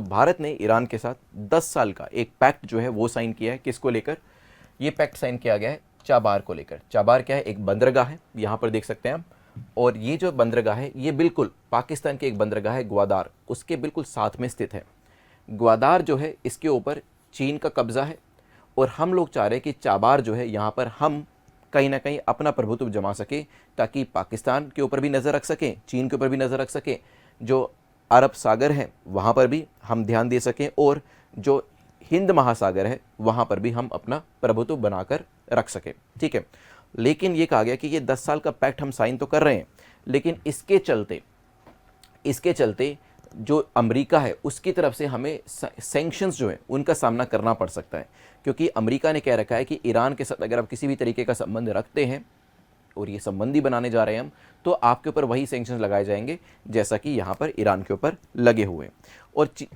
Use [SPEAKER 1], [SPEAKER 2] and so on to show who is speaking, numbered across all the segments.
[SPEAKER 1] भारत ने ईरान के साथ 10 साल का एक पैक्ट जो है वो साइन किया है। किसको लेकर? ये पैक्ट साइन किया गया है चाबार को लेकर। चाबार क्या है? एक बंदरगाह है, यहाँ पर देख सकते हैं आप। और ये जो बंदरगाह है ये बिल्कुल पाकिस्तान की एक बंदरगाह है ग्वादार, उसके बिल्कुल साथ में स्थित है। ग्वादार जो है इसके ऊपर चीन का कब्जा है और हम लोग चाह रहे हैं कि चाबार जो है यहाँ पर हम कहीं ना कहीं अपना प्रभुत्व जमा सके, ताकि पाकिस्तान के ऊपर भी नज़र रख सकें, चीन के ऊपर भी नज़र रख सकें, जो अरब सागर है वहाँ पर भी हम ध्यान दे सकें, और जो हिंद महासागर है वहाँ पर भी हम अपना प्रभुत्व बनाकर रख सकें। ठीक है, लेकिन ये कहा गया कि ये 10 साल का पैक्ट हम साइन तो कर रहे हैं, लेकिन इसके चलते जो अमेरिका है उसकी तरफ से हमें सैंक्शंस जो है उनका सामना करना पड़ सकता है, क्योंकि अमेरिका ने कह रखा है कि ईरान के साथ अगर आप किसी भी तरीके का संबंध रखते हैं और ये संबंधी बनाने जा रहे हैं हम, तो आपके ऊपर वही सैंक्शंस लगाए जाएंगे जैसा कि यहाँ पर ईरान के ऊपर लगे हुए हैं।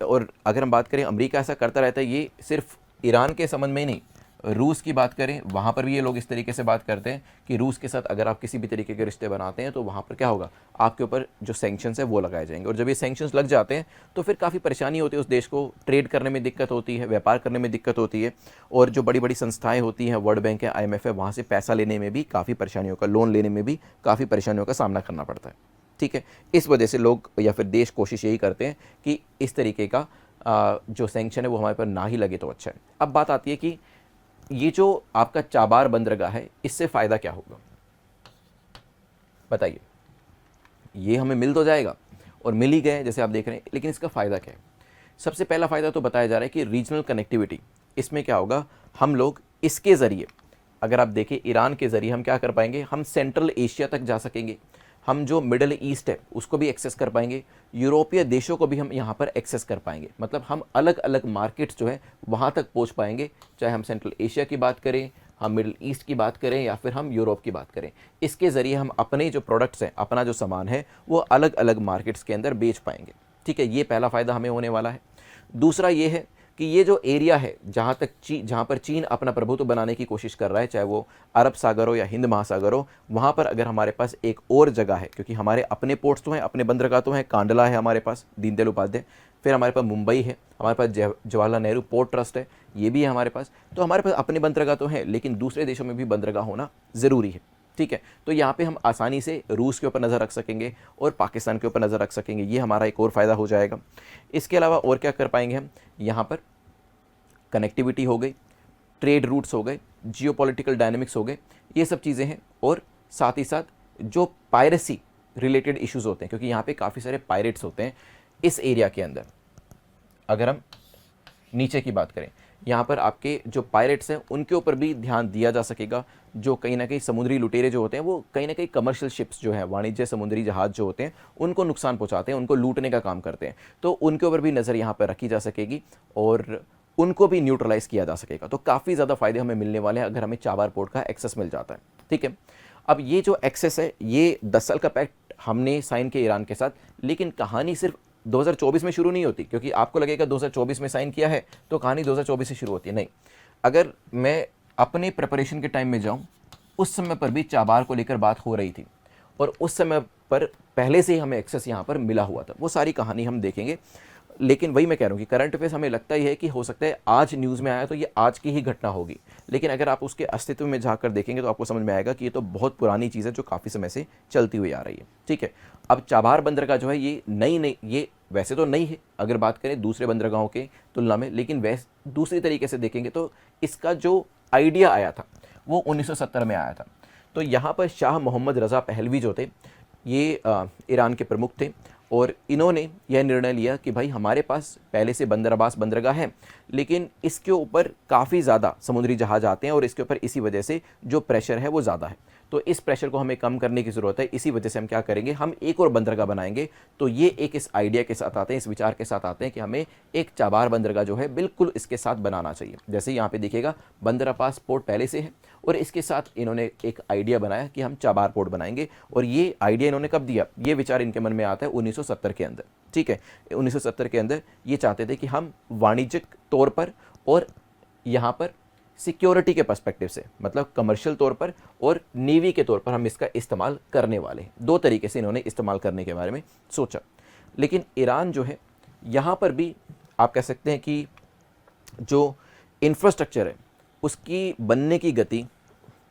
[SPEAKER 1] और अगर हम बात करें, अमेरिका ऐसा करता रहता है, ये सिर्फ ईरान के संबंध में ही नहीं, रूस की बात करें वहाँ पर भी ये लोग इस तरीके से बात करते हैं कि रूस के साथ अगर आप किसी भी तरीके के रिश्ते बनाते हैं तो वहाँ पर क्या होगा, आपके ऊपर जो सैंक्शंस है वो लगाए जाएंगे। और जब ये सैंक्शंस लग जाते हैं तो फिर काफ़ी परेशानी होती है, उस देश को ट्रेड करने में दिक्कत होती है, व्यापार करने में दिक्कत होती है, और जो बड़ी बड़ी संस्थाएँ होती हैं, वर्ल्ड बैंक है, IMF है, वहाँ से पैसा लेने में भी काफ़ी परेशानियों का, लोन लेने में भी काफ़ी परेशानियों का सामना करना पड़ता है। ठीक है, इस वजह से लोग या फिर देश कोशिश यही करते हैं कि इस तरीके का जो सैंक्शन है वो हमारे पर ना ही लगे तो अच्छा है। अब बात आती है कि ये जो आपका चाबार बंदरगाह है इससे फ़ायदा क्या होगा, बताइए। ये हमें मिल तो जाएगा और मिल ही गए जैसे आप देख रहे हैं, लेकिन इसका फ़ायदा क्या है? सबसे पहला फ़ायदा तो बताया जा रहा है कि रीजनल कनेक्टिविटी। इसमें क्या होगा, हम लोग इसके ज़रिए, अगर आप देखें ईरान के ज़रिए हम क्या कर पाएंगे, हम सेंट्रल एशिया तक जा सकेंगे, हम जो मिडल ईस्ट है उसको भी एक्सेस कर पाएंगे, यूरोपीय देशों को भी हम यहाँ पर एक्सेस कर पाएंगे। मतलब हम अलग अलग मार्केट्स जो है वहाँ तक पहुँच पाएंगे, चाहे हम सेंट्रल एशिया की बात करें, हम मिडल ईस्ट की बात करें, या फिर हम यूरोप की बात करें। इसके ज़रिए हम अपने जो प्रोडक्ट्स हैं, अपना जो सामान है वो अलग अलग मार्केट्स के अंदर बेच पाएंगे। ठीक है, ये पहला फ़ायदा हमें होने वाला है। दूसरा ये है कि ये जो एरिया है जहाँ पर चीन अपना प्रभुत्व बनाने की कोशिश कर रहा है, चाहे वो अरब सागर हो या हिंद महासागर हो, वहाँ पर अगर हमारे पास एक और जगह है, क्योंकि हमारे अपने पोर्ट्स तो हैं, अपने बंदरगाह तो हैं, कांडला है हमारे पास, दीनदयाल उपाध्याय, फिर हमारे पास मुंबई है, हमारे पास जवाहरलाल नेहरू पोर्ट ट्रस्ट है, ये भी है हमारे पास। तो हमारे पास अपने बंदरगाह तो हैं, लेकिन दूसरे देशों में भी बंदरगाह होना ज़रूरी है। ठीक है, तो यहाँ पे हम आसानी से रूस के ऊपर नज़र रख सकेंगे और पाकिस्तान के ऊपर नज़र रख सकेंगे, ये हमारा एक और फ़ायदा हो जाएगा। इसके अलावा और क्या कर पाएंगे हम, यहाँ पर कनेक्टिविटी हो गई, ट्रेड रूट्स हो गए, जियोपॉलिटिकल डायनेमिक्स हो गए, ये सब चीज़ें हैं। और साथ ही साथ जो पायरेसी रिलेटेड इश्यूज़ होते हैं, क्योंकि यहाँ पे काफ़ी सारे पायरेट्स होते हैं इस एरिया के अंदर। अगर हम नीचे की बात करें, यहाँ पर आपके जो पायरेट्स हैं उनके ऊपर भी ध्यान दिया जा सकेगा। जो कहीं ना कहीं समुद्री लुटेरे जो होते हैं वो कहीं ना कहीं कमर्शियल शिप्स जो हैं, वाणिज्य समुद्री जहाज जो होते हैं, उनको नुकसान पहुँचाते हैं, उनको लूटने का काम करते हैं, तो उनके ऊपर भी नज़र यहाँ पर रखी जा सकेगी और उनको भी न्यूट्रलाइज़ किया जा सकेगा। तो काफ़ी ज़्यादा फ़ायदे हमें मिलने वाले हैं अगर हमें चाबार पोर्ट का एक्सेस मिल जाता है। ठीक है, अब ये जो एक्सेस है, ये 10 साल का पैक्ट हमने साइन किया ईरान के साथ, लेकिन कहानी सिर्फ 2024 में शुरू नहीं होती, क्योंकि आपको लगेगा 2024 में साइन किया है तो कहानी 2024 से शुरू होती है। नहीं, अगर मैं अपने प्रिपरेशन के टाइम में जाऊँ, उस समय पर भी चाबार को लेकर बात हो रही थी और उस समय पर पहले से ही हमें एक्सेस यहाँ पर मिला हुआ था। वो सारी कहानी हम देखेंगे, लेकिन वही मैं कह रहा हूँ कि करंट अफेयर्स हमें लगता ही है कि हो सकता है आज न्यूज़ में आया तो ये आज की ही घटना होगी, लेकिन अगर आप उसके अस्तित्व में जाकर देखेंगे तो आपको समझ में आएगा कि ये तो बहुत पुरानी चीज़ है जो काफ़ी समय से चलती हुई आ रही है। ठीक है, अब चाबार बंदरगाह जो है ये नई ये वैसे तो नई है अगर बात करें दूसरे बंदरगाहों के तुलना में, लेकिन दूसरी तरीके से देखेंगे तो इसका जो आइडिया आया था वो 1970 में आया था। तो यहाँ पर शाह मोहम्मद रज़ा पहलवी जो थे, ये ईरान के प्रमुख थे, और इन्होंने यह निर्णय लिया कि भाई हमारे पास पहले से बंदर अब्बास बंदरगाह है, लेकिन इसके ऊपर काफ़ी ज़्यादा समुद्री जहाज़ आते हैं और इसके ऊपर इसी वजह से जो प्रेशर है वो ज़्यादा है, तो इस प्रेशर को हमें कम करने की ज़रूरत है। इसी वजह से हम क्या करेंगे, हम एक और बंदरगाह बनाएंगे। तो ये एक इस आइडिया के साथ आते हैं, इस विचार के साथ आते हैं कि हमें एक चाबार बंदरगाह जो है बिल्कुल इसके साथ बनाना चाहिए। जैसे यहाँ पे देखिएगा बंदर अब्बास पोर्ट पहले से है और इसके साथ इन्होंने एक आइडिया बनाया कि हम चाबार पोर्ट बनाएंगे, और ये आइडिया इन्होंने कब दिया, ये विचार इनके मन में आता है 1970 के अंदर। ठीक है, 1970 के अंदर ये चाहते थे कि हम वाणिज्यिक तौर पर और यहाँ पर सिक्योरिटी के पर्सपेक्टिव से, मतलब कमर्शियल तौर पर और नेवी के तौर पर हम इसका इस्तेमाल करने वाले हैं। दो तरीके से इन्होंने इस्तेमाल करने के बारे में सोचा। लेकिन ईरान जो है यहाँ पर भी आप कह सकते हैं कि जो इंफ्रास्ट्रक्चर है उसकी बनने की गति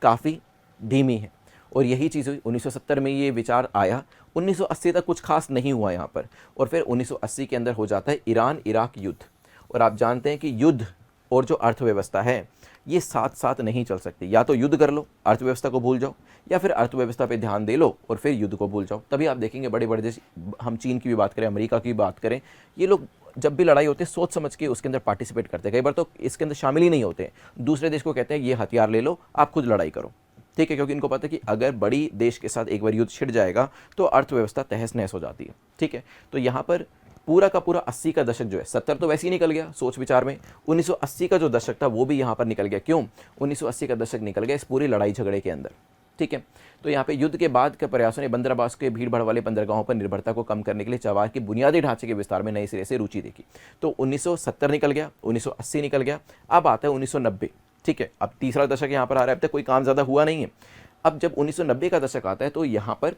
[SPEAKER 1] काफ़ी धीमी है। और यही चीज़ हुई 1970 में, ये विचार आया। 1980 तक कुछ खास नहीं हुआ यहाँ पर, और फिर 1980 के अंदर हो जाता है ईरान इराक युद्ध। और आप जानते हैं कि युद्ध और जो अर्थव्यवस्था है ये साथ साथ नहीं चल सकती। या तो युद्ध कर लो, अर्थव्यवस्था को भूल जाओ, या फिर अर्थव्यवस्था पे ध्यान दे लो और फिर युद्ध को भूल जाओ। तभी आप देखेंगे बड़े बड़े देश, हम चीन की भी बात करें, अमेरिका की भी बात करें, ये लोग जब भी लड़ाई होती है सोच समझ के उसके अंदर पार्टिसिपेट करते हैं। कई बार तो इसके अंदर शामिल ही नहीं होते, दूसरे देश को कहते हैं ये हथियार ले लो, आप खुद लड़ाई करो, ठीक है, क्योंकि इनको पता है कि अगर बड़ी देश के साथ एक बार युद्ध छिड़ जाएगा तो अर्थव्यवस्था तहस नहस हो जाती है, ठीक है। तो यहाँ पर पूरा का पूरा 80 का दशक जो है, 70 तो वैसे ही निकल गया सोच विचार में, 1980 का जो दशक था वो भी यहाँ पर निकल गया। क्यों 1980 का दशक निकल गया? इस पूरी लड़ाई झगड़े के अंदर, ठीक है। तो यहाँ पे युद्ध के बाद के प्रयासों ने बंदरगाह के भीड़ भाड़ वाले बंदरगाहों पर निर्भरता को कम करने के लिए चबार के बुनियादी ढांचे के विस्तार में नए सिरे से रुचि देखी। तो 1970 निकल गया, 1980 निकल गया, अब आता है 1990, ठीक है। अब तीसरा दशक यहाँ पर आ रहा है, अब तक कोई काम ज़्यादा हुआ नहीं है। अब जब 1990 का दशक आता है तो यहाँ पर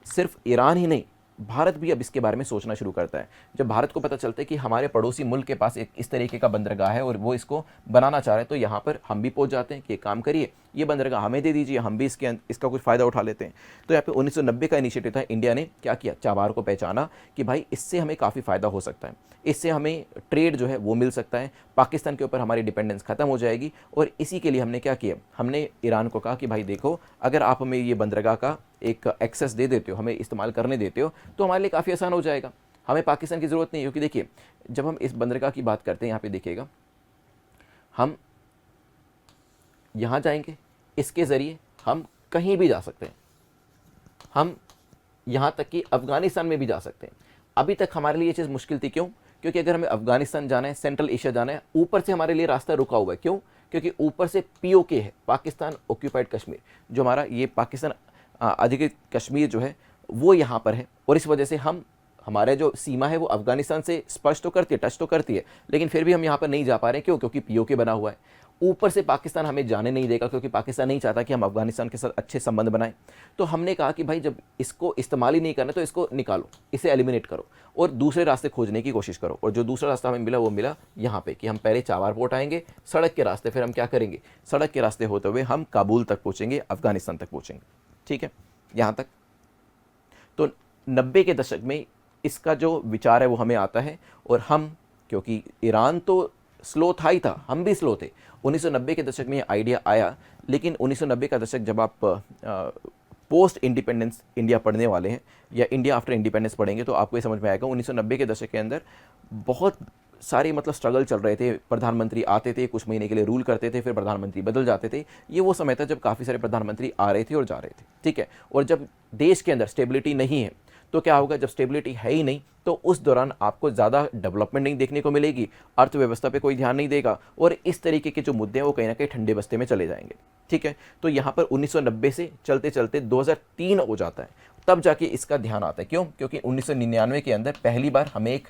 [SPEAKER 1] सिर्फ ईरान ही नहीं, भारत भी अब इसके बारे में सोचना शुरू करता है। जब भारत को पता चलता है कि हमारे पड़ोसी मुल्क के पास एक इस तरीके का बंदरगाह है और वो इसको बनाना चाह रहे हैं, तो यहाँ पर हम भी पहुँच जाते हैं कि काम करिए, ये बंदरगाह हमें दे दीजिए, हम भी इसका कुछ फ़ायदा उठा लेते हैं। तो यहाँ पे 1990 का इनिशिएटिव था, इंडिया ने क्या किया, चाबार को पहचाना कि भाई इससे हमें काफ़ी फ़ायदा हो सकता है, इससे हमें ट्रेड जो है वो मिल सकता है, पाकिस्तान के ऊपर हमारी डिपेंडेंस खत्म हो जाएगी। और इसी के लिए हमने क्या किया, हमने ईरान को कहा कि भाई देखो, अगर आप हमें ये बंदरगाह का एक एक्सेस दे देते हो, हमें इस्तेमाल करने देते हो, तो हमारे लिए काफ़ी आसान हो जाएगा, हमें पाकिस्तान की ज़रूरत नहीं है। क्योंकि देखिए जब हम इस बंदरगाह की बात करते हैं, यहाँ पे देखिएगा, हम यहाँ जाएंगे, इसके ज़रिए हम कहीं भी जा सकते हैं, हम यहाँ तक कि अफ़गानिस्तान में भी जा सकते हैं। अभी तक हमारे लिए ये चीज़ मुश्किल थी, क्यों? क्योंकि अगर हमें अफ़गानिस्तान जाना है, सेंट्रल एशिया जाना है, ऊपर से हमारे लिए रास्ता रुका हुआ है। क्यों? क्योंकि ऊपर से POK है, पाकिस्तान ऑक्यूपाइड कश्मीर, जो हमारा ये पाकिस्तान अधिकृत कश्मीर जो है वो यहाँ पर है। और इस वजह से हमारे जो सीमा है वो अफगानिस्तान से स्पर्श तो करती है, टच तो करती है, लेकिन फिर भी हम यहाँ पर नहीं जा पा रहे। क्यों? क्योंकि POK बना हुआ है। ऊपर से पाकिस्तान हमें जाने नहीं देगा, क्योंकि पाकिस्तान नहीं चाहता कि हम अफगानिस्तान के साथ अच्छे संबंध बनाएं। तो हमने कहा कि भाई जब इसको इस्तेमाल ही नहीं करना तो इसको निकालो, इसे एलिमिनेट करो और दूसरे रास्ते खोजने की कोशिश करो। और जो दूसरा रास्ता हमें मिला वो मिला यहाँ पे, कि हम पहले चाबार पोर्ट आएंगे सड़क के रास्ते, फिर हम क्या करेंगे, सड़क के रास्ते होते हुए हम काबुल तक पहुँचेंगे, अफगानिस्तान तक पहुँचेंगे, ठीक है, यहाँ तक। तो 90 के दशक में इसका जो विचार है वो हमें आता है, और हम, क्योंकि ईरान तो स्लो था ही था, हम भी स्लो थे। 1990 के दशक में ये आइडिया आया, लेकिन 1990 का दशक जब आप पोस्ट इंडिपेंडेंस इंडिया पढ़ने वाले हैं या इंडिया आफ्टर इंडिपेंडेंस पढ़ेंगे तो आपको ये समझ में आएगा। 1990 के दशक के अंदर बहुत सारे स्ट्रगल चल रहे थे। प्रधानमंत्री आते थे, कुछ महीने के लिए रूल करते थे, फिर प्रधानमंत्री बदल जाते थे। ये वो समय था जब काफ़ी सारे प्रधानमंत्री आ रहे थे और जा रहे थे, ठीक है। और जब देश के अंदर स्टेबिलिटी नहीं है तो क्या होगा, जब स्टेबिलिटी है ही नहीं तो उस दौरान आपको ज़्यादा डेवलपमेंट नहीं देखने को मिलेगी, अर्थव्यवस्था पे कोई ध्यान नहीं देगा, और इस तरीके के जो मुद्दे हैं वो कहीं ना कहीं ठंडे बस्ते में चले जाएंगे, ठीक है। तो यहाँ पर 1990 से चलते चलते 2003 हो जाता है, तब जाके इसका ध्यान आता है। क्यों? क्योंकि 1999 के अंदर पहली बार हमें एक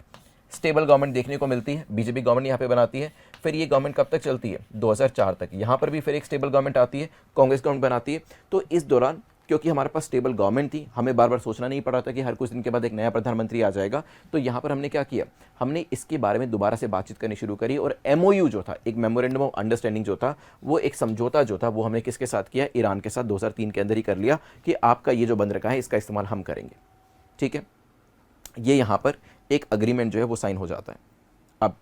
[SPEAKER 1] स्टेबल गवर्नमेंट देखने को मिलती है, बीजेपी गवर्नमेंट यहाँ पे बनाती है। फिर ये गवर्नमेंट कब तक चलती है, 2004 तक। यहाँ पर भी फिर एक स्टेबल गवर्नमेंट आती है, कांग्रेस गवर्नमेंट बनाती है। तो इस दौरान क्योंकि हमारे पास स्टेबल गवर्नमेंट थी, हमें बार बार सोचना नहीं पड़ रहा था कि हर कुछ दिन के बाद एक नया प्रधानमंत्री आ जाएगा। तो यहाँ पर हमने क्या किया, हमने इसके बारे में दोबारा से बातचीत करनी शुरू करी, और MOU जो था, एक मेमोरेंडम ऑफ अंडरस्टैंडिंग जो था, वो एक समझौता जो था वो हमने किसके साथ किया, ईरान के साथ 2003 के अंदर ही कर लिया कि आपका ये जो बंदरगाह है इसका इस्तेमाल हम करेंगे, ठीक है। ये यहाँ पर एक अग्रीमेंट जो है वो साइन हो जाता है। अब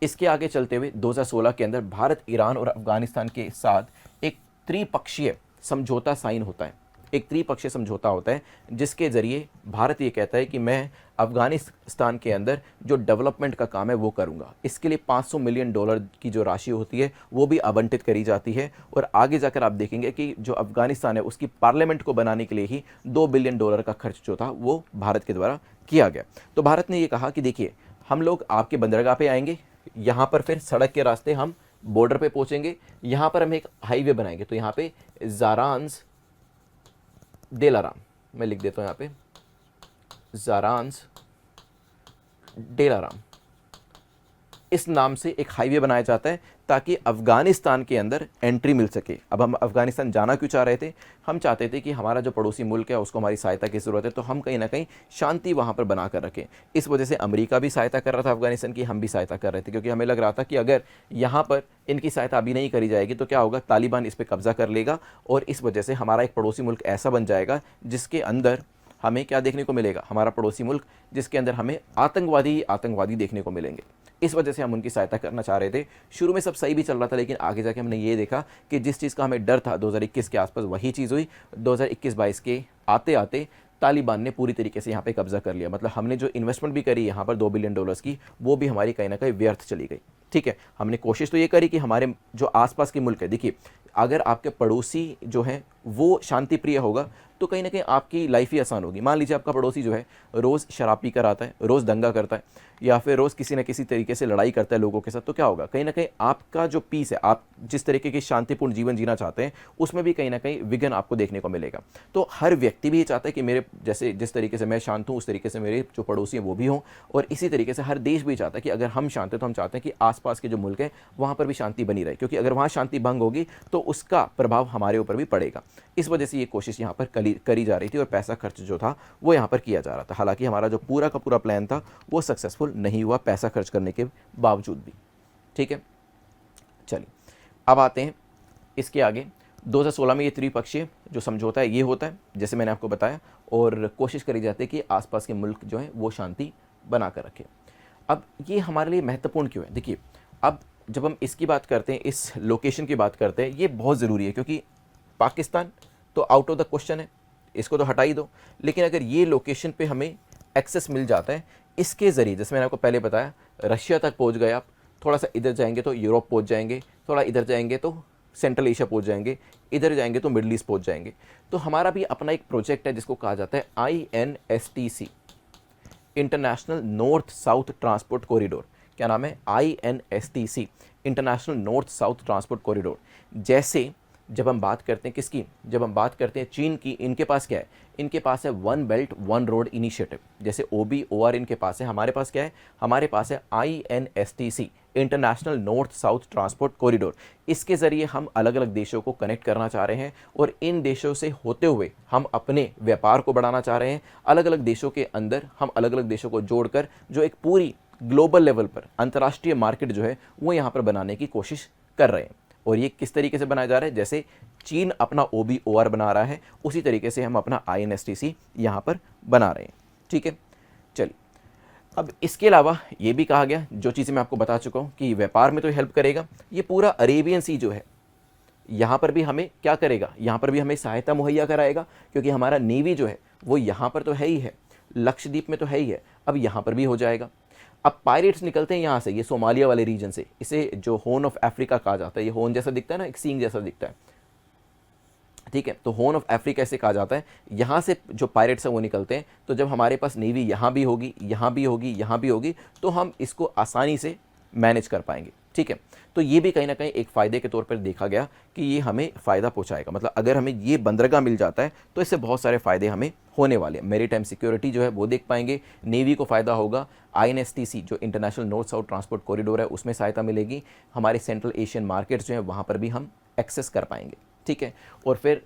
[SPEAKER 1] इसके आगे चलते हुए 2016 के अंदर भारत, ईरान और अफगानिस्तान के साथ एक त्रिपक्षीय समझौता साइन होता है। एक त्रिपक्षीय समझौता होता है जिसके ज़रिए भारत ये कहता है कि मैं अफगानिस्तान के अंदर जो डेवलपमेंट का काम है वो करूँगा। इसके लिए $500 मिलियन की जो राशि होती है वो भी आवंटित करी जाती है। और आगे जाकर आप देखेंगे कि जो अफगानिस्तान है उसकी पार्लियामेंट को बनाने के लिए ही $2 बिलियन का खर्च जो था वो भारत के द्वारा किया गया। तो भारत ने ये कहा कि देखिए, हम लोग आपके बंदरगाह पे आएंगे, यहाँ पर फिर सड़क के रास्ते हम बॉर्डर पे पहुँचेंगे, यहाँ पर हम एक हाईवे बनाएंगे। तो यहाँ पे ज़ारान्स डेलाराम, मैं लिख देता हूँ यहाँ पे, ज़ारान्स डेलाराम इस नाम से एक हाईवे बनाया जाता है ताकि अफ़गानिस्तान के अंदर एंट्री मिल सके। अब हम अफ़गानिस्तान जाना क्यों चाह रहे थे? हम चाहते थे कि हमारा जो पड़ोसी मुल्क है उसको हमारी सहायता की ज़रूरत है, तो हम कहीं ना कहीं शांति वहाँ पर बना कर रखें। इस वजह से अमेरिका भी सहायता कर रहा था अफ़गानिस्तान की, हम भी सहायता कर रहे थे, क्योंकि हमें लग रहा था कि अगर यहाँ पर इनकी सहायता अभी नहीं करी जाएगी तो क्या होगा, तालिबान इस पर कब्ज़ा कर लेगा और इस वजह से हमारा एक पड़ोसी मुल्क ऐसा बन जाएगा जिसके अंदर हमें क्या देखने को मिलेगा, हमारा पड़ोसी मुल्क जिसके अंदर हमें आतंकवादी देखने को मिलेंगे। इस वजह से हम उनकी सहायता करना चाह रहे थे। शुरू में सब सही भी चल रहा था, लेकिन आगे जाके हमने ये देखा कि जिस चीज़ का हमें डर था 2021 के आसपास वही चीज़ हुई। 2021-22 के आते आते तालिबान ने पूरी तरीके से यहाँ पे कब्जा कर लिया। मतलब हमने जो इन्वेस्टमेंट भी करी यहाँ पर $2 बिलियन की, वो भी हमारी कहीं ना कहीं व्यर्थ चली गई। ठीक है, हमने कोशिश तो ये करी कि हमारे जो आसपास के मुल्क है, देखिए अगर आपके पड़ोसी जो है वो शांति प्रिय होगा तो कहीं ना कहीं आपकी लाइफ ही आसान होगी। मान लीजिए आपका पड़ोसी जो है रोज़ शराब पी कर आता है, रोज़ दंगा करता है, या फिर रोज़ किसी न किसी तरीके से लड़ाई करता है लोगों के साथ, तो क्या होगा, कहीं ना कहीं आपका जो पीस है, आप जिस तरीके की शांतिपूर्ण जीवन जीना चाहते हैं उसमें भी कहीं ना कहीं विघ्न आपको देखने को मिलेगा। तो हर व्यक्ति भी ये चाहता है कि मेरे जैसे जिस तरीके से मैं शांत हूँ उस तरीके से मेरे जो पड़ोसी हैं वो भी हों, और इसी तरीके से हर देश भी चाहता है कि अगर हम शांत हैं तो हम चाहते हैं कि आसपास के जो मुल्क हैं वहाँ पर भी शांति बनी रहे, क्योंकि अगर वहाँ शांति भंग होगी तो उसका प्रभाव हमारे ऊपर भी पड़ेगा। इस वजह से ये कोशिश यहाँ पर करी जा रही थी और पैसा खर्च जो था वो यहाँ पर किया जा रहा था। हालांकि हमारा जो पूरा का पूरा प्लान था वो सक्सेसफुल नहीं हुआ पैसा खर्च करने के बावजूद भी। ठीक है, चलिए अब आते हैं इसके आगे। 2016 में ये त्रिपक्षीय जो समझौता है ये होता है, जैसे मैंने आपको बताया, और कोशिश करी जाती है कि आसपास के मुल्क जो है वो शांति बना कर रखें। अब ये हमारे लिए महत्वपूर्ण क्यों है? देखिए, अब जब हम इसकी बात करते हैं, इस लोकेशन की बात करते हैं, ये बहुत ज़रूरी है, क्योंकि पाकिस्तान तो आउट ऑफ द क्वेश्चन है, इसको तो हटा ही दो। लेकिन अगर ये लोकेशन पे हमें एक्सेस मिल जाता है, इसके ज़रिए जैसे मैंने आपको पहले बताया, रशिया तक पहुंच गए आप, थोड़ा सा इधर जाएंगे तो यूरोप पहुंच जाएंगे, थोड़ा इधर जाएंगे तो सेंट्रल एशिया पहुंच जाएंगे, इधर जाएंगे तो मिडल ईस्ट पहुंच जाएंगे। तो हमारा भी अपना एक प्रोजेक्ट है जिसको कहा जाता है INSTC, international north south transport corridor. क्या नाम है? INSTC, international north south transport corridor. जैसे जब हम बात करते हैं किसकी, जब हम बात करते हैं चीन की, इनके पास क्या है? इनके पास है one belt one road initiative, जैसे OBOR इनके पास है। हमारे पास क्या है? हमारे पास है INSTC, international north south transport corridor. इसके ज़रिए हम अलग अलग देशों को कनेक्ट करना चाह रहे हैं और इन देशों से होते हुए हम अपने व्यापार को बढ़ाना चाह रहे हैं। अलग अलग देशों के अंदर हम अलग अलग देशों को जोड़कर जो एक पूरी ग्लोबल लेवल पर अंतर्राष्ट्रीय मार्केट जो है वो यहाँ पर बनाने की कोशिश कर रहे हैं। और ये किस तरीके से बनाया जा रहा है? जैसे चीन अपना OBOR बना रहा है, उसी तरीके से हम अपना INSTC यहाँ पर बना रहे हैं। ठीक है, चलिए अब इसके अलावा ये भी कहा गया, जो चीज़ें मैं आपको बता चुका हूँ कि व्यापार में तो हेल्प करेगा, ये पूरा अरेबियन सी जो है यहाँ पर भी हमें क्या करेगा, यहाँ पर भी हमें सहायता मुहैया कराएगा, क्योंकि हमारा नेवी जो है वो यहाँ पर तो है ही है, लक्षद्वीप में तो है ही है, अब यहाँ पर भी हो जाएगा। अब पायरेट्स निकलते हैं यहाँ से, ये सोमालिया वाले रीजन से, इसे जो हॉर्न ऑफ अफ्रीका कहा जाता है, ये हॉर्न जैसा दिखता है ना, एक सींग जैसा दिखता है। ठीक है, तो हॉर्न ऑफ अफ्रीका ऐसे कहा जाता है। यहाँ से जो पायरेट्स हैं वो निकलते हैं, तो जब हमारे पास नेवी यहाँ भी होगी, यहाँ भी होगी, यहाँ भी होगी, तो हम इसको आसानी से मैनेज कर पाएंगे। ठीक है, तो ये भी कहीं ना कहीं एक फ़ायदे के तौर पर देखा गया कि ये हमें फ़ायदा पहुंचाएगा। मतलब अगर हमें ये बंदरगाह मिल जाता है तो इससे बहुत सारे फ़ायदे हमें होने वाले हैं। मेरी टाइम सिक्योरिटी जो है वो देख पाएंगे, नेवी को फ़ायदा होगा, INSTC जो international north south transport corridor है उसमें सहायता मिलेगी, हमारे सेंट्रल एशियन मार्केट्स जो हैं वहाँ पर भी हम एक्सेस कर पाएंगे। ठीक है, और फिर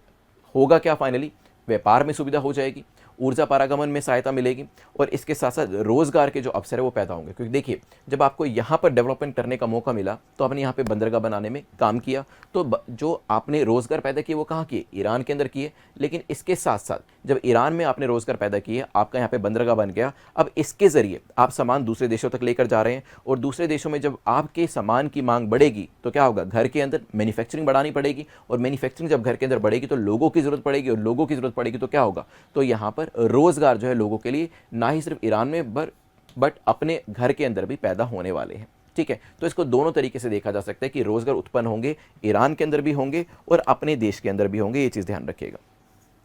[SPEAKER 1] होगा क्या? फाइनली व्यापार में सुविधा हो जाएगी, ऊर्जा पारागमन में सहायता मिलेगी, और इसके साथ साथ रोज़गार के जो अवसर है वो पैदा होंगे। क्योंकि देखिए, जब आपको यहाँ पर डेवलपमेंट करने का मौका मिला तो आपने यहाँ पे बंदरगाह बनाने में काम किया, तो जो आपने रोज़गार पैदा किए वो कहाँ किए? ईरान के अंदर किए। लेकिन इसके साथ साथ जब ईरान में आपने रोज़गार पैदा किए, आपका यहाँ पे बंदरगाह बन गया, अब इसके ज़रिए आप सामान दूसरे देशों तक लेकर जा रहे हैं, और दूसरे देशों में जब आपके सामान की मांग बढ़ेगी तो क्या होगा? घर के अंदर मैन्युफैक्चरिंग बढ़ानी पड़ेगी, और मैन्युफैक्चरिंग जब घर के अंदर बढ़ेगी तो लोगों की ज़रूरत पड़ेगी, और लोगों की ज़रूरत पड़ेगी तो क्या होगा? तो यहाँ पर रोज़गार जो है लोगों के लिए ना ही सिर्फ ईरान में बट अपने घर के अंदर भी पैदा होने वाले हैं। ठीक है, तो इसको दोनों तरीके से देखा जा सकता है कि रोज़गार उत्पन्न होंगे, ईरान के अंदर भी होंगे और अपने देश के अंदर भी होंगे, ये चीज़ ध्यान रखिएगा।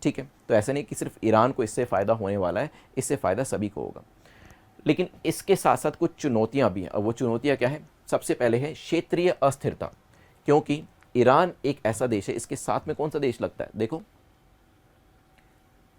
[SPEAKER 1] ठीक है, तो ऐसा नहीं कि सिर्फ ईरान को इससे फ़ायदा होने वाला है, इससे फ़ायदा सभी को होगा। लेकिन इसके साथ साथ कुछ चुनौतियाँ भी हैं, और वो चुनौतियाँ क्या है? सबसे पहले है क्षेत्रीय अस्थिरता, क्योंकि ईरान एक ऐसा देश है, इसके साथ में कौन सा देश लगता है? देखो,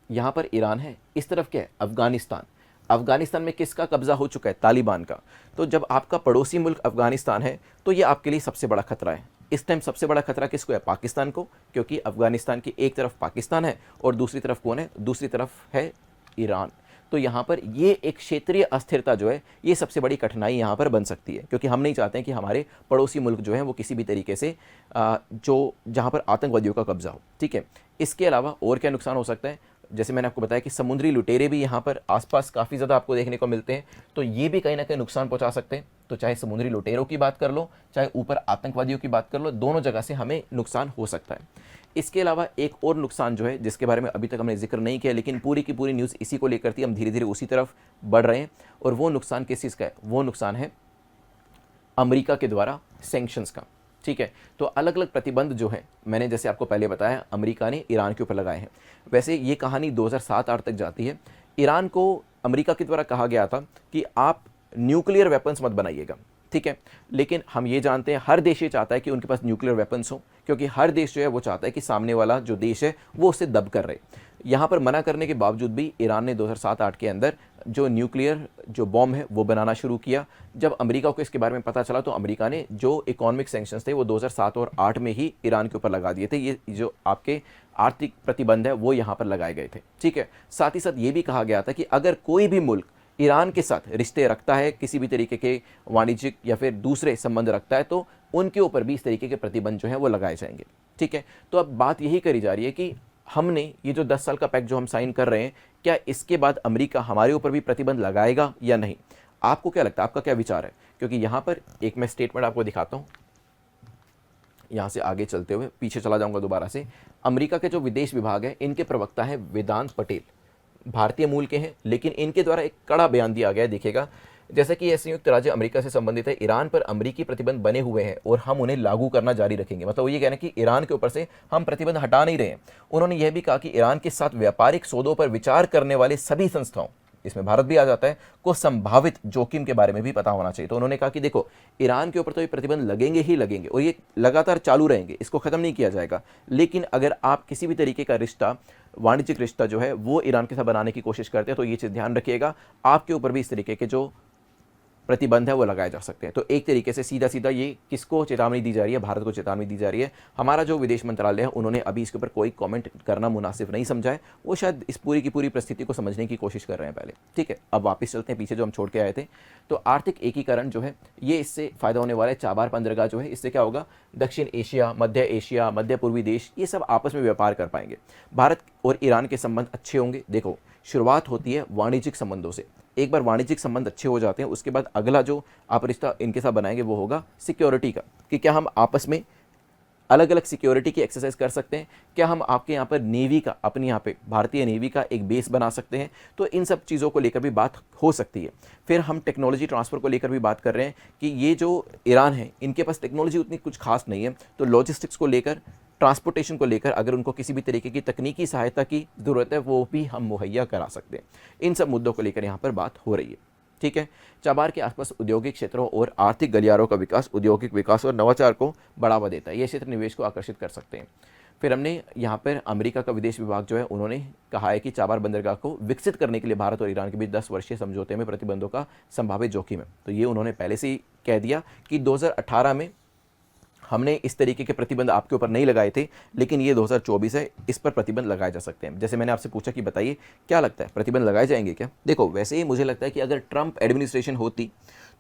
[SPEAKER 1] यहाँ पर ईरान है, इस तरफ क्या है? अफगानिस्तान। अफगानिस्तान में किसका कब्जा हो चुका है? तालिबान का। तो जब आपका पड़ोसी मुल्क अफगानिस्तान है तो ये आपके लिए सबसे बड़ा खतरा है। इस टाइम सबसे बड़ा खतरा किसको है? पाकिस्तान को, क्योंकि अफगानिस्तान की एक तरफ पाकिस्तान है और दूसरी तरफ कौन है? दूसरी तरफ है ईरान। तो यहाँ पर ये एक क्षेत्रीय अस्थिरता जो है ये सबसे बड़ी कठिनाई यहाँ पर बन सकती है, क्योंकि हम नहीं चाहते हैं कि हमारे पड़ोसी मुल्क जो है वो किसी भी तरीके से जो जहाँ पर आतंकवादियों का कब्जा हो। ठीक है, इसके अलावा और क्या नुकसान हो सकता है? जैसे मैंने आपको बताया कि समुद्री लुटेरे भी यहाँ पर आसपास काफ़ी ज़्यादा आपको देखने को मिलते हैं, तो ये भी कहीं ना कहीं नुकसान पहुँचा सकते हैं। तो चाहे समुद्री लुटेरों की बात कर लो, चाहे ऊपर आतंकवादियों की बात कर लो, दोनों जगह से हमें नुकसान हो सकता है। इसके अलावा एक और नुकसान जो है जिसके बारे में अभी तक हमने जिक्र नहीं किया, लेकिन पूरी की पूरी न्यूज़ इसी को लेकर थी, हम धीरे धीरे उसी तरफ बढ़ रहे हैं। और वो नुकसान किस चीज़ का है? वो नुकसान है अमेरिका के द्वारा सैंक्शंस का। ठीक है, तो अलग अलग प्रतिबंध जो है मैंने जैसे आपको पहले बताया अमेरिका ने ईरान के ऊपर लगाए हैं। वैसे ये कहानी 2007-8 तक जाती है। ईरान को अमेरिका के द्वारा कहा गया था कि आप न्यूक्लियर वेपन्स मत बनाइएगा। ठीक है, लेकिन हम ये जानते हैं हर देश ये चाहता है कि उनके पास न्यूक्लियर वेपन्स हो, क्योंकि हर देश जो है वो चाहता है कि सामने वाला जो देश है वो उससे दब कर रहे। यहाँ पर मना करने के बावजूद भी ईरान ने 2007-8 के अंदर जो न्यूक्लियर जो बॉम्ब है वो बनाना शुरू किया। जब अमेरिका को इसके बारे में पता चला तो अमेरिका ने जो इकोनॉमिक सैंक्शंस थे वो 2007 और 8 में ही ईरान के ऊपर लगा दिए थे। ये जो आपके आर्थिक प्रतिबंध है वो यहाँ पर लगाए गए थे। ठीक है, साथ ही साथ ये भी कहा गया था कि अगर कोई भी मुल्क ईरान के साथ रिश्ते रखता है, किसी भी तरीके के वाणिज्यिक या फिर दूसरे संबंध रखता है, तो उनके ऊपर भी इस तरीके के प्रतिबंध जो है वो लगाए जाएंगे। ठीक है, तो अब बात यही करी जा रही है कि हमने ये जो 10 साल का पैक्ट जो हम साइन कर रहे हैं, क्या इसके बाद अमेरिका हमारे ऊपर भी प्रतिबंध लगाएगा या नहीं? आपको क्या लगता है, आपका क्या विचार है? क्योंकि यहाँ पर एक मैं स्टेटमेंट आपको दिखाता हूँ, यहाँ से आगे चलते हुए पीछे चला जाऊँगा दोबारा से। अमेरिका के जो विदेश विभाग है इनके प्रवक्ता है वेदांत पटेल, भारतीय मूल के हैं, लेकिन इनके द्वारा एक कड़ा बयान दिया गया है। देखिएगा, जैसे कि यह संयुक्त राज्य अमेरिका से संबंधित है, ईरान पर अमेरिकी प्रतिबंध बने हुए हैं और हम उन्हें लागू करना जारी रखेंगे। मतलब वो ये कहना कि ईरान के ऊपर से हम प्रतिबंध हटा नहीं रहे हैं। उन्होंने यह भी कहा कि ईरान के साथ व्यापारिक सौदों पर विचार करने वाले सभी संस्थाओं, इसमें भारत भी आ जाता है, को संभावित जोखिम के बारे में भी पता होना चाहिए। तो उन्होंने कहा कि देखो, ईरान के ऊपर तो ये प्रतिबंध लगेंगे ही लगेंगे और ये लगातार चालू रहेंगे, इसको खत्म नहीं किया जाएगा। लेकिन अगर आप किसी भी तरीके का रिश्ता, वाणिज्यिक रिश्ता जो है वो ईरान के साथ बनाने की कोशिश करते हैं तो ये चीज़ ध्यान रखिएगा, आपके ऊपर भी इस तरीके के जो प्रतिबंध है वो लगाए जा सकते हैं। तो एक तरीके से सीधा सीधा ये किसको चेतावनी दी जा रही है? भारत को चेतावनी दी जा रही है। हमारा जो विदेश मंत्रालय है उन्होंने अभी इसके ऊपर कोई कमेंट करना मुनासिब नहीं समझा है, वो शायद इस पूरी की पूरी परिस्थिति को समझने की कोशिश कर रहे हैं पहले। ठीक है, अब वापस चलते हैं पीछे जो हम छोड़ के आए थे। तो आर्थिक एकीकरण जो है ये इससे फायदा होने वाला है। चाबार बंदरगाह जो है इससे क्या होगा? दक्षिण एशिया, मध्य पूर्वी देश ये सब आपस में व्यापार कर पाएंगे। भारत और ईरान के संबंध अच्छे होंगे। देखो, शुरुआत होती है वाणिज्यिक संबंधों से। एक बार वाणिज्यिक संबंध अच्छे हो जाते हैं उसके बाद अगला जो आप रिश्ता इनके साथ बनाएंगे वो होगा सिक्योरिटी का, कि क्या हम आपस में अलग अलग सिक्योरिटी की एक्सरसाइज कर सकते हैं, क्या हम आपके यहाँ पर नेवी का, अपने यहाँ पे भारतीय नेवी का एक बेस बना सकते हैं। तो इन सब चीज़ों को लेकर भी बात हो सकती है। फिर हम टेक्नोलॉजी ट्रांसफ़र को लेकर भी बात कर रहे हैं कि ये जो ईरान है इनके पास टेक्नोलॉजी उतनी कुछ खास नहीं है, तो लॉजिस्टिक्स को लेकर, ट्रांसपोर्टेशन को लेकर अगर उनको किसी भी तरीके की तकनीकी सहायता की ज़रूरत है वो भी हम मुहैया करा सकते हैं। इन सब मुद्दों को लेकर यहाँ पर बात हो रही है। ठीक है, चाबार के आसपास औद्योगिक क्षेत्रों और आर्थिक गलियारों का विकास औद्योगिक विकास और नवाचार को बढ़ावा देता है। ये क्षेत्र निवेश को आकर्षित कर सकते हैं। फिर हमने यहाँ पर अमेरिका का विदेश विभाग जो है उन्होंने कहा है कि चाबार बंदरगाह को विकसित करने के लिए भारत और ईरान के बीच 10 वर्षीय समझौते में प्रतिबंधों का संभावित जोखिम है। तो ये उन्होंने पहले से ही कह दिया कि 2018 में हमने इस तरीके के प्रतिबंध आपके ऊपर नहीं लगाए थे, लेकिन ये 2024 है, इस पर प्रतिबंध लगाए जा सकते हैं। जैसे मैंने आपसे पूछा कि बताइए क्या लगता है, प्रतिबंध लगाए जाएंगे क्या? देखो, वैसे ही मुझे लगता है कि अगर ट्रंप एडमिनिस्ट्रेशन होती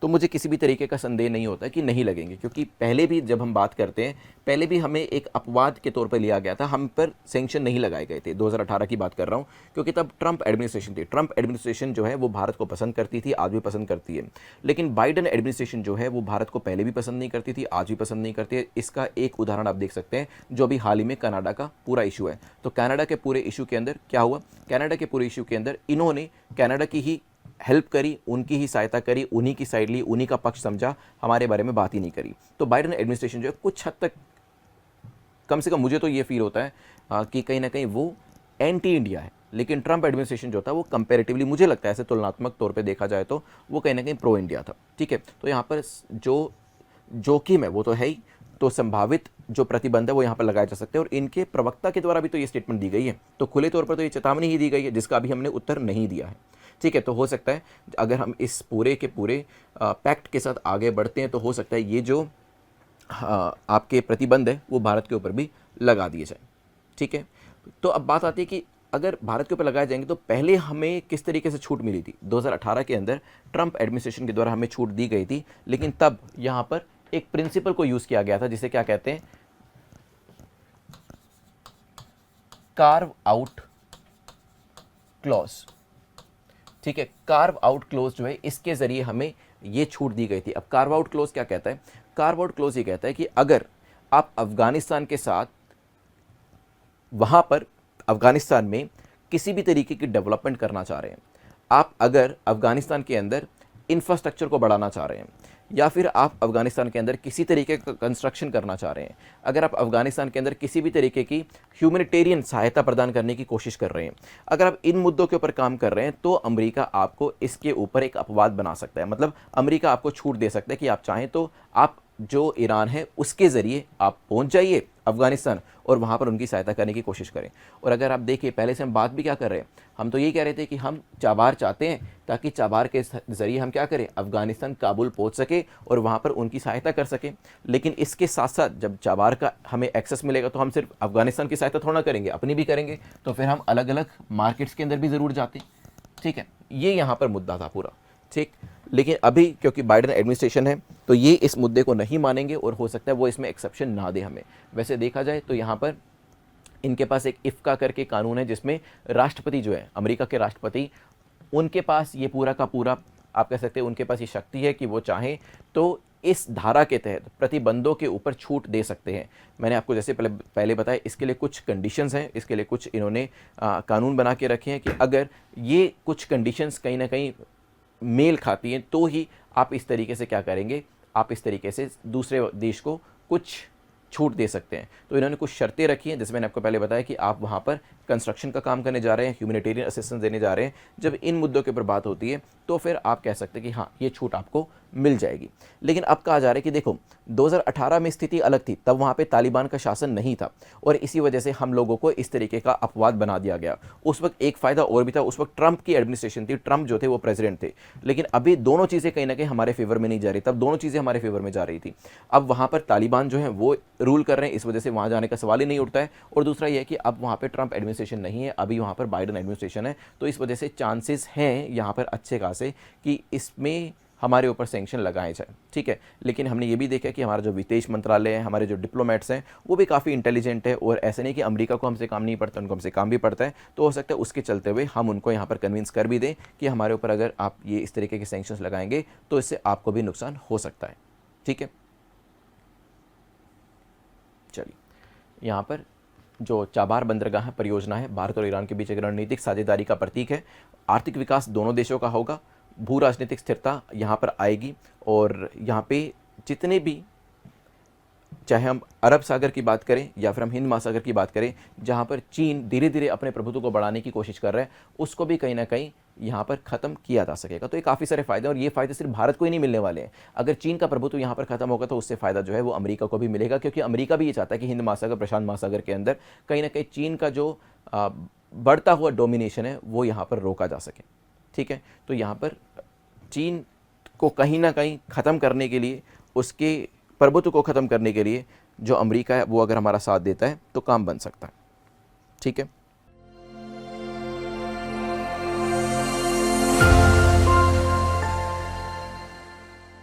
[SPEAKER 1] तो मुझे किसी भी तरीके का संदेह नहीं होता कि नहीं लगेंगे, क्योंकि पहले भी जब हम बात करते हैं, पहले भी हमें एक अपवाद के तौर पर लिया गया था, हम पर सैंक्शन नहीं लगाए गए थे। 2018 की बात कर रहा हूँ, क्योंकि तब ट्रंप एडमिनिस्ट्रेशन थी। ट्रंप एडमिनिस्ट्रेशन जो है वो भारत को पसंद करती थी, आज भी पसंद करती है। लेकिन बाइडन एडमिनिस्ट्रेशन जो है वो भारत को पहले भी पसंद नहीं करती थी, आज भी पसंद नहीं करती है। इसका एक उदाहरण आप देख सकते हैं जो अभी हाल ही में कनाडा का पूरा इशू है। तो कनाडा के पूरे इशू के अंदर क्या हुआ? कनाडा के पूरे इशू के अंदर इन्होंने कनाडा की ही हेल्प करी, उनकी ही सहायता करी, उन्हीं की साइड ली, उन्हीं का पक्ष समझा, हमारे बारे में बात ही नहीं करी। तो बाइडन एडमिनिस्ट्रेशन जो है कुछ हद तक, कम से कम मुझे तो ये फील होता है कि कहीं ना कहीं वो एंटी इंडिया है। लेकिन ट्रंप एडमिनिस्ट्रेशन जो था वो कंपैरेटिवली, मुझे लगता है ऐसे तुलनात्मक तौर पे देखा जाए तो वो कहीं ना कहीं प्रो इंडिया था। ठीक है, तो यहाँ पर जो जोखिम है वो तो है ही, तो संभावित जो प्रतिबंध है वो यहाँ पर लगाए जा सकते हैं। और इनके प्रवक्ता के द्वारा भी तो ये स्टेटमेंट दी गई है, तो खुले तौर पर तो ये चेतावनी ही दी गई है जिसका अभी हमने उत्तर नहीं दिया है। ठीक है। तो हो सकता है अगर हम इस पूरे के पूरे पैक्ट के साथ आगे बढ़ते हैं तो हो सकता है ये जो आपके प्रतिबंध है वो भारत के ऊपर भी लगा दिए जाए। ठीक है। तो अब बात आती है कि अगर भारत के ऊपर लगाए जाएंगे तो पहले हमें किस तरीके से छूट मिली थी। 2018 के अंदर ट्रंप एडमिनिस्ट्रेशन के द्वारा हमें छूट दी गई थी, लेकिन तब यहां पर एक प्रिंसिपल को यूज किया गया था जिसे क्या कहते हैं, कार्व आउट क्लॉज। ठीक है, कार्व आउट क्लोज जो है इसके जरिए हमें ये छूट दी गई थी। अब कार्व आउट क्लोज क्या कहता है? कार्व आउट क्लोज ये कहता है कि अगर आप अफगानिस्तान के साथ वहां पर अफगानिस्तान में किसी भी तरीके की डेवलपमेंट करना चाह रहे हैं, आप अगर अफगानिस्तान के अंदर इंफ्रास्ट्रक्चर को बढ़ाना चाह रहे हैं, या फिर आप अफगानिस्तान के अंदर किसी तरीके का कंस्ट्रक्शन करना चाह रहे हैं, अगर आप अफगानिस्तान के अंदर किसी भी तरीके की ह्यूमैनिटेरियन सहायता प्रदान करने की कोशिश कर रहे हैं, अगर आप इन मुद्दों के ऊपर काम कर रहे हैं, तो अमेरिका आपको इसके ऊपर एक अपवाद बना सकता है। मतलब अमेरिका आपको छूट दे सकता है कि आप चाहें तो आप जो ईरान है उसके ज़रिए आप पहुंच जाइए अफगानिस्तान और वहाँ पर उनकी सहायता करने की कोशिश करें। और अगर आप देखिए, पहले से हम बात भी क्या कर रहे हैं, हम तो यही कह रहे थे कि हम चाबार चाहते हैं ताकि चाबार के ज़रिए हम क्या करें, अफगानिस्तान काबुल पहुँच सके और वहाँ पर उनकी सहायता कर सकें। लेकिन इसके साथ साथ जब चाबार का हमें एक्सेस मिलेगा तो हम सिर्फ अफगानिस्तान की सहायता थोड़ा करेंगे, अपनी भी करेंगे, तो फिर हम अलग अलग मार्केट्स के अंदर भी ज़रूर जाते। ठीक है, ये यहाँ पर मुद्दा था पूरा। ठीक, लेकिन अभी क्योंकि बाइडेन एडमिनिस्ट्रेशन है तो ये इस मुद्दे को नहीं मानेंगे और हो सकता है वो इसमें एक्सेप्शन ना दे हमें। वैसे देखा जाए तो यहाँ पर इनके पास एक इफ्का करके कानून है जिसमें राष्ट्रपति जो है, अमेरिका के राष्ट्रपति, उनके पास ये पूरा का पूरा, आप कह सकते हैं उनके पास ये शक्ति है कि वो चाहें तो इस धारा के तहत प्रतिबंधों के ऊपर छूट दे सकते हैं। मैंने आपको जैसे पहले बताया, इसके लिए कुछ कंडीशंस हैं, इसके लिए कुछ इन्होंने कानून बना के रखे हैं कि अगर ये कुछ कंडीशंस कहीं ना कहीं मेल खाती हैं तो ही आप इस तरीके से क्या करेंगे, आप इस तरीके से दूसरे देश को कुछ छूट दे सकते हैं। तो इन्होंने कुछ शर्तें रखी हैं, जैसे मैंने आपको पहले बताया कि आप वहाँ पर कंस्ट्रक्शन का काम करने जा रहे हैं, ह्यूमैनिटेरियन असिस्टेंस देने जा रहे हैं। जब इन मुद्दों के ऊपर बात होती है तो फिर आप कह सकते हैं कि हाँ, ये छूट आपको मिल जाएगी। लेकिन अब कहा जा रहा है कि देखो 2018 में स्थिति अलग थी, तब वहाँ पे तालिबान का शासन नहीं था और इसी वजह से हम लोगों को इस तरीके का अपवाद बना दिया गया। उस वक्त एक फ़ायदा और भी था, उस वक्त ट्रंप की एडमिनिस्ट्रेशन थी, ट्रंप जो थे वो प्रेसिडेंट थे। लेकिन अभी दोनों चीज़ें कहीं ना कहीं हमारे फेवर में नहीं जा रही, तब दोनों चीज़ें हमारे फेवर में जा रही थी। अब वहाँ पर तालिबान जो है वो रूल कर रहे हैं, इस वजह से वहाँ जाने का सवाल ही नहीं उठता है। और दूसरा यह है कि अब वहाँ पर ट्रंप एडमिनिस्ट्रेशन नहीं है, अभी वहाँ पर बाइडेन एडमिनिस्ट्रेशन है, तो इस वजह से चांसेस हैं यहाँ पर अच्छे खासे कि इसमें हमारे ऊपर सैंक्शन लगाए जाए। ठीक है, लेकिन हमने ये भी देखा कि हमारा जो विदेश मंत्रालय है, हमारे जो डिप्लोमेट्स हैं वो भी काफ़ी इंटेलिजेंट है और ऐसे नहीं कि अमेरिका को हमसे काम नहीं पड़ता, उनको हमसे काम भी पड़ता है। तो हो सकता है उसके चलते हुए हम उनको यहाँ पर कन्विंस कर भी दें कि हमारे ऊपर अगर आप ये इस तरीके के सैंक्शंस लगाएंगे तो इससे आपको भी नुकसान हो सकता है। ठीक है, चलिए, यहाँ पर जो चाबार बंदरगाह परियोजना है भारत और ईरान के बीच एक रणनीतिक साझेदारी का प्रतीक है। आर्थिक विकास दोनों देशों का होगा, भू राजनीतिक स्थिरता यहाँ पर आएगी और यहाँ पे जितने भी, चाहे हम अरब सागर की बात करें या फिर हम हिंद महासागर की बात करें, जहाँ पर चीन धीरे धीरे अपने प्रभुत्व को बढ़ाने की कोशिश कर रहा है, उसको भी कहीं ना कहीं यहाँ पर ख़त्म किया जा सकेगा। तो ये काफ़ी सारे फ़ायदे, और ये फ़ायदे सिर्फ भारत को ही नहीं मिलने वाले हैं। अगर चीन का प्रभुत्व यहाँ पर ख़त्म होगा तो उससे फ़ायदा जो है वो अमेरिका को भी मिलेगा, क्योंकि अमेरिका भी ये चाहता है कि हिंद महासागर, प्रशांत महासागर के अंदर कहीं ना कहीं चीन का जो बढ़ता हुआ डोमिनेशन है वो यहाँ पर रोका जा सके। ठीक है, तो यहाँ पर चीन को कहीं ना कहीं ख़त्म करने के लिए, उसके प्रभुत्व को ख़त्म करने के लिए जो अमेरिका है वो अगर हमारा साथ देता है तो काम बन सकता है। ठीक है।